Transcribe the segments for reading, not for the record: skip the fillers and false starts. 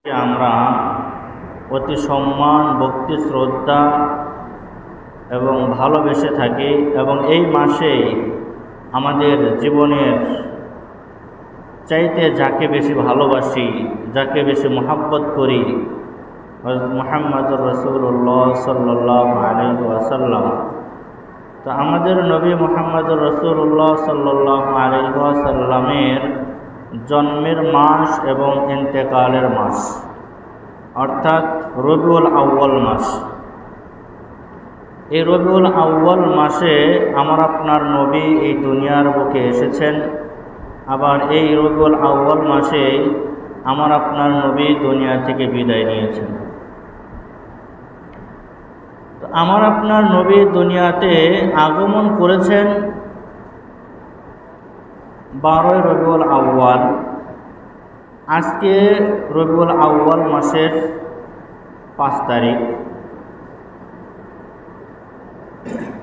আমরা অতি সম্মান, ভক্তি, শ্রদ্ধা এবং ভালোবেসে থাকি এবং এই মাসেই আমাদের জীবনের চাইতে যাকে বেশি ভালোবাসি, যাকে বেশি মহাব্বত করি, হযরত মুহাম্মদুর রাসূলুল্লাহ সাল্লাল্লাহু আলাইহি ওয়াসাল্লাম। তো আমাদের নবী মুহাম্মদুর রাসূলুল্লাহ সাল্লাল্লাহু আলাইহি ওয়াসাল্লামের জন্মের মাস এবং ইন্তেকালের মাস, অর্থাৎ রবিউল আউয়াল মাস। এই রবিউল আউয়াল মাসে আমার আপনার নবী এই দুনিয়ার বুকে এসেছেন। আবার এই রবিউল আউয়াল মাসে আমার আপনার নবী দুনিয়া থেকে বিদায় নিয়েছেন। তো আমার আপনার নবী দুনিয়াতে আগমন করেছেন 12ই রবিউল আউয়াল। আজকে রবিউল আউয়াল মাসের 5 তারিখ।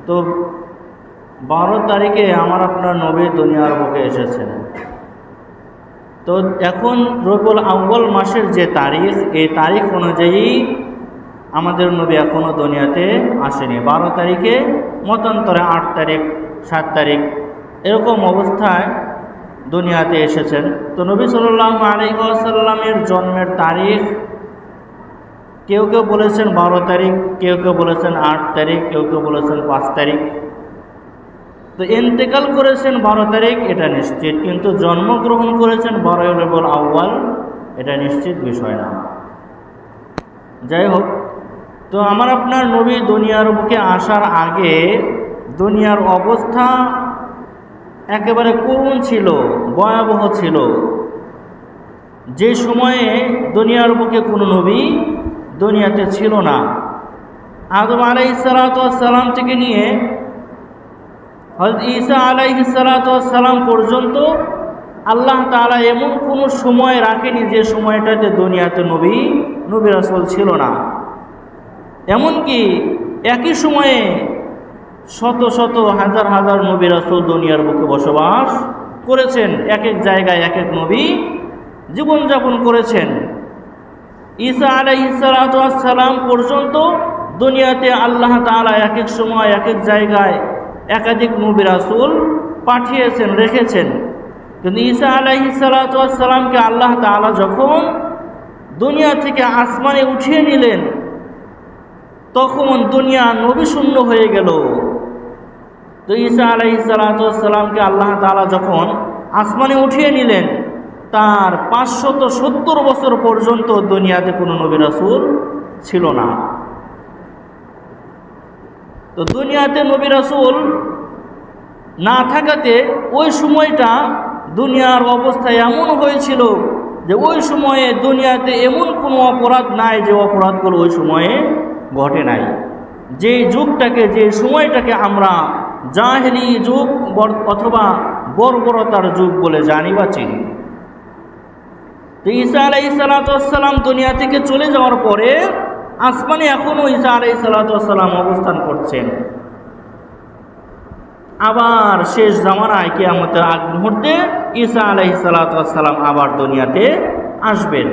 তো 12 তারিখে আমার আপনার নবী দুনিয়ার বুকে এসেছেন। তো এখন রবিউল আউয়াল মাসের যে তারিখ, এই তারিখ অনুযায়ী আমাদের নবী এখনও দুনিয়াতে আসেনি। 12 তারিখে মতান্তরে 8 তারিখ, 7 তারিখ এরকম অবস্থায় দুনিয়াতে এসেছেন। তো নবী সাল্লাল্লাহু আলাইহি ওয়াসাল্লামের জন্মের তারিখ কেউ কেউ বলেছেন 12 তারিখ, কেউ কেউ বলেছেন 8 তারিখ, কেউ কেউ বলেছেন 5 তারিখ। তো ইন্তেকাল করেছেন 12 তারিখ, এটা নিশ্চিত, কিন্তু জন্মগ্রহণ করেছেন 12ই রবিউল আউয়াল, এটা নিশ্চিত বিষয় না। যাই হোক, তো আমার আপনার নবী দুনিয়ার বুকে আসার আগে দুনিয়ার অবস্থা একেবারে করুণ ছিল, ভয়াবহ ছিল। যে সময়ে দুনিয়ার বুকে কোনো নবী দুনিয়াতে ছিল না। আদম আলাইহিস সালাতু ওয়াস সালাম থেকে নিয়ে হযরত ঈসা আলাইহিস সালাতু ওয়াস সালাম পর্যন্ত আল্লাহ তাআলা এমন কোনো সময় রাখেনি যে সময়টাতে দুনিয়াতে নবী রাসূল ছিল না। এমনকি একই সময়ে শত শত হাজার হাজার নবী রাসূল দুনিয়ার বুকে বসবাস করেছেন। এক এক জায়গায় এক এক নবী জীবনযাপন করেছেন। ঈসা আলাইহিস সালাতু ওয়াস সালাম পর্যন্ত দুনিয়াতে আল্লাহ তাআলা এক এক সময় এক এক জায়গায় একাধিক নবী রাসূল পাঠিয়েছেন, রেখেছেন। কিন্তু ঈসা আলাইহিস সালাতু ওয়াস সালামকে আল্লাহ তাআলা যখন দুনিয়া থেকে আসমানে উঠিয়ে নিলেন, তখন দুনিয়া নবী শূন্য হয়ে গেল। তো ঈসা আলাইহিস সালাতু ওয়াস সালামকে আল্লাহ তাআলা যখন আসমানে উঠিয়ে নিলেন, তার 570 বছর পর্যন্ত দুনিয়াতে কোনো নবী রাসূল ছিল না। তো দুনিয়াতে নবী রাসূল না থাকাতে ওই সময়টা দুনিয়ার অবস্থা এমন হয়েছিল যে ওই সময়ে দুনিয়াতে এমন কোনো অপরাধ নাই যে অপরাধগুলো ওই সময়ে ঘটে নাই। যে যুগটাকে, যে সময়টাকে আমরা জাহেলি যুগ অথবা বর্বরতার যুগ বলে জানি বা চিনি। তো ঈসা আলাইহিস সালাতু ওয়াস সালাম দুনিয়া থেকে চলে যাওয়ার পরে আসমানে এখনও ঈসা আলাইহিস সালাতু ওয়াস সালাম অবস্থান করছেন। আবার শেষ জামানায় কিয়ামতের আগ মুহূর্তে ঈসা আলাইহিস সালাতু ওয়াস সালাম আবার দুনিয়াতে আসবেন।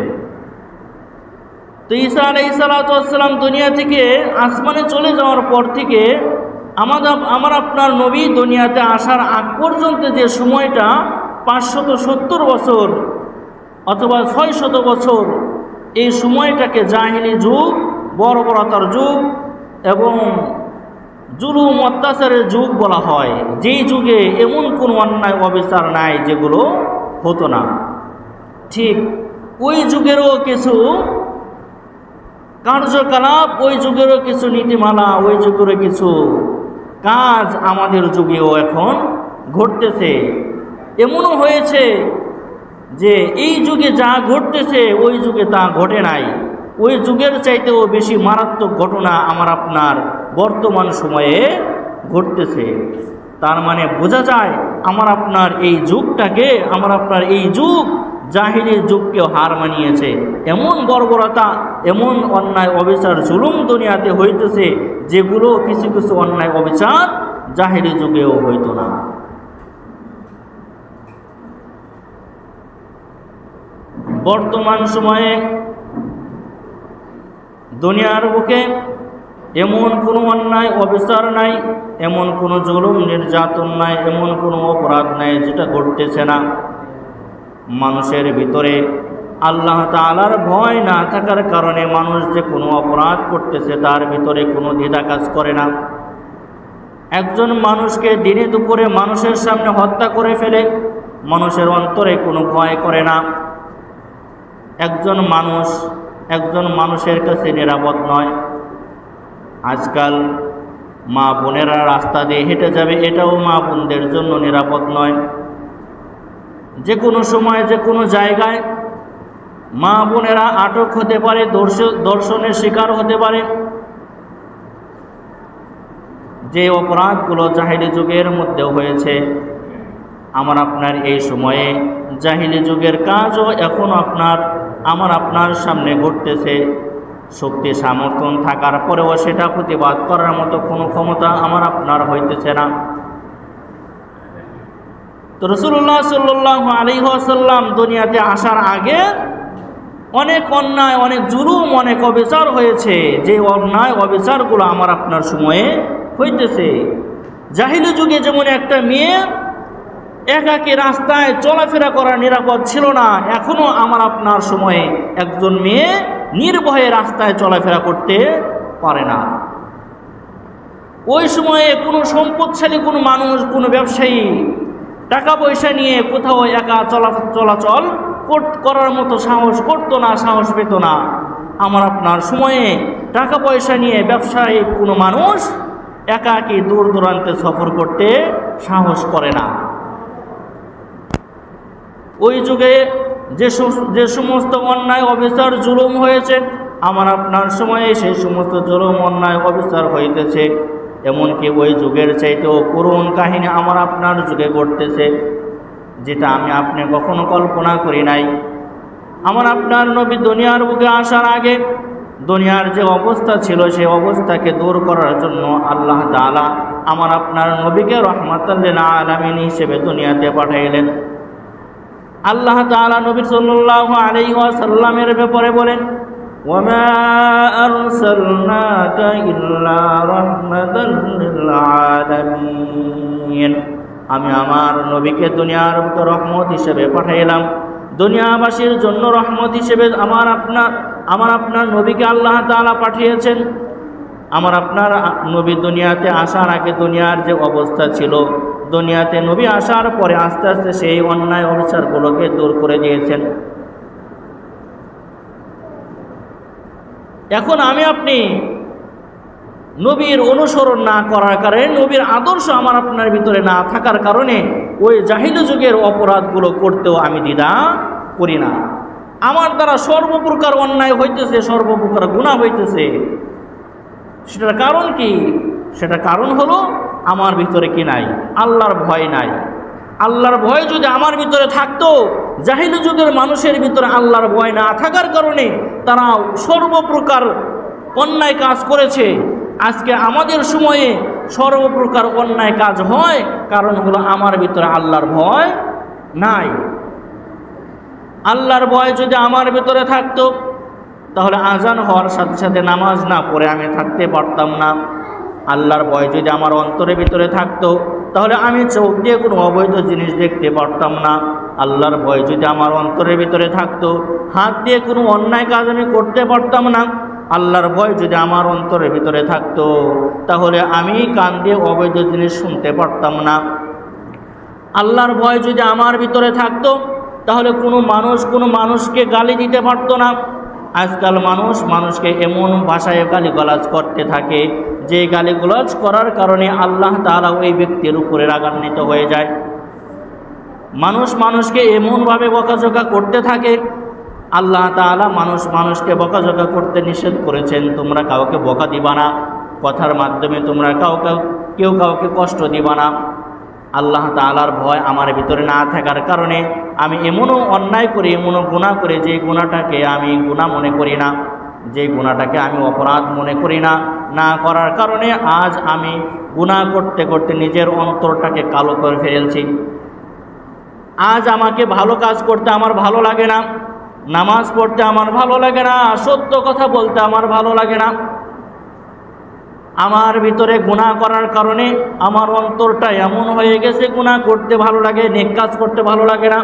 তো ঈসা আলাইহিস সালাতু ওয়াস সালাম দুনিয়া থেকে আসমানে চলে যাওয়ার পর থেকে আমার আপনার নবী দুনিয়াতে আসার আগ পর্যন্ত যে সময়টা 570 বছর অথবা 600 বছর, এই সময়টাকে জাহেলি যুগ, বর্বরতার যুগ এবং জুলুম অত্যাচারের যুগ বলা হয়। যেই যুগে এমন কোনো অন্যায় অবিচার নাই যেগুলো হতো না। ঠিক ওই যুগেরও কিছু কার্যকলাপ, ওই যুগেরও কিছু নীতিমালা, ওই যুগেরও কিছু কাজ আমাদের যুগেও এখন ঘটতেছে। এমনও হয়েছে যে এই যুগে যা ঘটতেছে ওই যুগে তা ঘটে নাই। ওই যুগের চাইতেও বেশি মারাত্মক ঘটনা আমার আপনার বর্তমান সময়ে ঘটতেছে। তার মানে বোঝা যায় আমার আপনার এই যুগটাকে, আমার আপনার এই যুগ জাহিলির যুগকেও হার মানিয়েছে। এমন বর্বরতা, এমন অন্যায় অবিচার, জুলুম দুনিয়াতে হইতেছে যেগুলো কিছু কিছু অন্যায় অবিচার জাহিলি যুগেও হইতো না। বর্তমান সময়ে দুনিয়ার বুকে এমন কোনো অন্যায় অবিচার নাই, এমন কোনো জুলুম নির্যাতন নাই, এমন কোনো অপরাধ নাই যেটা ঘটতেছে না। মানুষের ভিতরে আল্লাহ তাআলার ভয় না থাকার কারণে মানুষ যে কোনো অপরাধ করতেছে তার ভিতরে কোনো দ্বিধা কাজ করে না। একজন মানুষকে দিনে দুপুরে মানুষের সামনে হত্যা করে ফেলে, মানুষের অন্তরে কোনো ভয় করে না। একজন মানুষের কাছে নিরাপদ নয়। আজকাল মা বোনেরা রাস্তা দিয়ে হেঁটে যাবে, এটাও মা বোনদের জন্য নিরাপদ নয়। যে কোনো সময় যে কোনো জায়গায় মা বোনেরা আটক হতে পারে, দর্শনের শিকার হতে পারে। যে অপরাধগুলো জাহিলি যুগের মধ্যে হয়েছে, আমার আপনার এই সময়ে জাহিলি যুগের কাজও এখন আমার আপনার সামনে ঘটতেছে। শক্তি সামর্থ্য থাকার পরেও সেটা প্রতিবাদ করার মতো কোনো ক্ষমতা আমার আপনার হইতেছে না। তো রাসূলুল্লাহ সাল্লাল্লাহু আলাইহি ওয়াসাল্লাম দুনিয়াতে আসার আগে অনেক অন্যায়, অনেক জুলুম, অনেক অবিচার হয়েছে। যে অন্যায় অবিচারগুলো আমার আপনার সময়ে হইতেছে। জাহিলি যুগে যেমন একটা মেয়ে একাকী রাস্তায় চলাফেরা করা নিরাপদ ছিল না, এখনো আমার আপনার সময়ে একজন মেয়ে নির্ভয়ে রাস্তায় চলাফেরা করতে পারে না। ওই সময়ে কোনো সম্পদশালী কোনো মানুষ, কোনো ব্যবসায়ী টাকা পয়সা নিয়ে কোথাও একা চলাচল করার মতো সাহস করতো না, সাহস পেত না। আমার আপনার সময়ে টাকা পয়সা নিয়ে ব্যবসায়ী কোনো মানুষ একাকী দূর দূরান্তে সফর করতে সাহস করে না। ওই যুগে যে সমস্ত অন্যায় অবিচার জুলুম হয়েছে, আমার আপনার সময়ে সেই সমস্ত জুলুম অন্যায় অবিচার হইতেছে। এমনকি ওই যুগের চাইতেও করুণ কাহিনী আমার আপনার যুগে ঘটতেছে, যেটা আমি আপনি কখনো কল্পনা করি নাই। আমার আপনার নবী দুনিয়ার বুকে আসার আগে দুনিয়ার যে অবস্থা ছিল সেই অবস্থাকে দূর করার জন্য আল্লাহ তাআলা আমার আপনার নবীকে রাহমাতাল লিল আলামিন হিসেবে দুনিয়াতে পাঠাইলেন। আল্লাহ তাআলা নবী সাল্লাল্লাহু আলাইহি ওয়াসাল্লামের ব্যাপারে বলেন, ওয়ামা আরসালনাকা ইল্লা রাহমাতাল লিল আলামিন। আমি আমার নবীকে দুনিয়ার বুকে রহমত হিসেবে পাঠাইলাম, দুনিয়াবাসীর জন্য রহমত হিসেবে আমার আপনার নবীকে আল্লাহ তাআলা পাঠিয়েছেন। আমার আপনার নবী দুনিয়াতে আসার আগে দুনিয়ার যে অবস্থা ছিল, দুনিয়াতে নবী আসার পরে আস্তে আস্তে সেই অন্যায় অবিচারগুলোকে দূর করে দিয়েছেন। এখন আমি আপনি নবীর অনুসরণ না করার কারণে, নবীর আদর্শ আমার আপনার ভিতরে না থাকার কারণে ওই জাহিলি যুগের অপরাধগুলো করতেও আমি দ্বিধা করি না। আমার দ্বারা সর্বপ্রকার অন্যায় হইতেছে, সর্বপ্রকার গুনাহ হইতেছে। সেটার কারণ কি? সেটার কারণ হলো আমার ভিতরে কি নাই? আল্লাহর ভয় নাই। আল্লাহর ভয় যদি আমার ভিতরে থাকতো, জাহিলি যুগের মানুষের ভিতরে আল্লাহর ভয় না থাকার কারণে তারা সর্বপ্রকার অন্যায় কাজ করেছে। আজকে আমাদের সময়ে সর্বপ্রকার অন্যায় কাজ হয়, কারণ হলো আমার ভিতরে আল্লাহর ভয় নাই। আল্লাহর ভয় যদি আমার ভিতরে থাকতো, তাহলে আজান হওয়ার সাথে সাথে নামাজ না পড়ে আমি থাকতে পারতাম না। আল্লাহর ভয় যদি আমার অন্তরের ভিতরে থাকতো, তাহলে আমি চোখ দিয়ে কোনো অবৈধ জিনিস দেখতে পারতাম না। আল্লাহর ভয় যদি আমার অন্তরের ভিতরে থাকতো, হাত দিয়ে কোনো অন্যায় কাজ আমি করতে পারতাম না। আল্লাহর ভয় যদি আমার অন্তরের ভিতরে থাকতো, তাহলে আমি কান দিয়ে অবৈধ জিনিস শুনতে পারতাম না। আল্লাহর ভয় যদি আমার ভিতরে থাকতো, তাহলে কোনো মানুষকে গালি দিতে পারতো না। আজকাল মানুষকে এমন ভাষায় গালিগালাজ করতে থাকে, যে গালিগালাজ করার কারণে আল্লাহ তাআলা ওই ব্যক্তির উপরে রাগান্বিত হয়ে যায়। মানুষকে এমনভাবে বকাঝকা করতে থাকে, আল্লাহ তাআলা মানুষকে বকাঝকা করতে নিষেধ করেছেন। তোমরা কাউকে বকা দিবা না, কথার মাধ্যমে তোমরা কেউ কাউকে কষ্ট দিবা না। আল্লাহ তাআলার ভয় আমার ভিতরে না থাকার কারণে আমি এমনও অন্যায় করি, এমনও গুনাহ করি, যে গুনাহটাকে আমি গুনাহ মনে করি না, যে গুনাহটাকে আমি অপরাধ মনে করি না। না করার কারণে আজ আমি গুনাহ করতে করতে নিজের অন্তরটাকে কালো করে ফেলছি। আজ আমাকে ভালো কাজ করতে আমার ভালো লাগে না, নামাজ পড়তে আমার ভালো লাগে না, সত্য কথা বলতে আমার ভালো লাগে না, আমার ভিতরে গুনাহ করার কারণে আমার অন্তরটা এমন হয়ে গেছে, গুনাহ করতে ভালো লাগে, নেক কাজ করতে ভালো লাগে না।